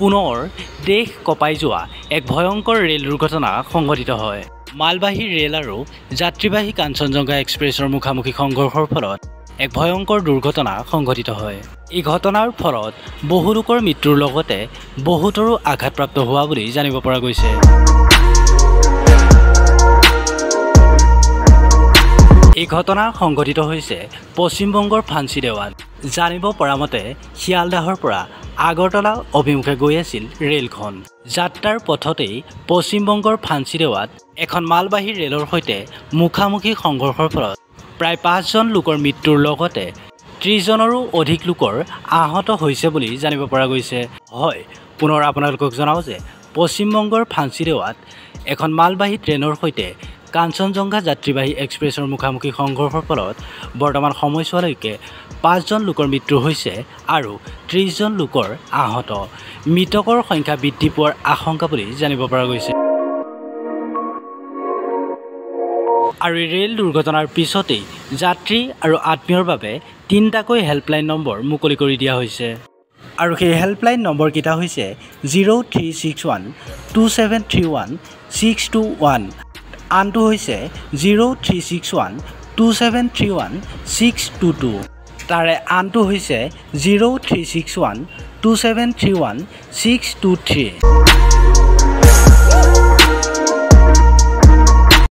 পুনৰ দেশ কঁপাই যোৱা এক ভয়ংকৰ ৰেল দুৰ্ঘটনা সংঘটিত হয়। মালবাহী ৰেল আৰু যাত্ৰীবাহী কাঞ্চনজংঘা এক্সপ্ৰেছৰ মুখামুখি সংঘৰ্ষৰ ফলত এক ভয়ংকৰ দুৰ্ঘটনা সংঘটিত হয়। এই ঘটনাৰ ফলত বহু লোকৰ মৃত্যুৰ লগতে বহুতৰো আঘাতপ্ৰাপ্ত হোৱা বুলি জানিব পৰা গৈছে। এই ঘটনা সংঘটিত হৈছে পশ্চিমবংগৰ ফান্সিদেৱাত। জানিব পৰা মতে শিয়ালদাহৰ পৰা আগৰতলা অভিমুখে গৈ আছিল ৰেলখন। যাত্ৰাৰ পথতেই পশ্চিমবংগৰ ফান্সিদেৱাত এখন মালবাহী ৰেলৰ সৈতে মুখামুখি সংঘৰ্ষৰ ফলত প্ৰায় 5জন লোকৰ মৃত্যুৰ লগতে 30জনৰো অধিক লোকৰ আহত হৈছে বুলি জানিব পৰা গৈছে। হয়, পুনৰ আপোনালোকক জনাওঁ যে পশ্চিমবংগৰ ফান্সিদেৱাত এখন মালবাহী ট্ৰেইনৰ সৈতে কাঞ্চনজংঘা যাত্ৰীবাহী এক্সপ্ৰেছৰ মুখামুখি সংঘৰ্ষৰ ফলত বৰ্তমান সময়ছোৱালৈকে 5জন লোকৰ মৃত্যু হৈছে আৰু 30জন লোকৰ আহত। মৃতকৰ সংখ্যা বৃদ্ধি পোৱাৰ আশংকা বুলি জানিব পৰা গৈছে। আৰু এই ৰেল দুৰ্ঘটনাৰ পিছতেই যাত্ৰী আৰু আত্মীয়ৰ বাবে 3টাকৈ হেল্পলাইন নম্বৰ মুকলি কৰি দিয়া হৈছে। আৰু সেই হেল্পলাইন নম্বৰকেইটা হৈছে 0361 2731 621, আনটো হৈছে 0361 2731 622, তাৰে আনটো হৈছে 0361 2731 623।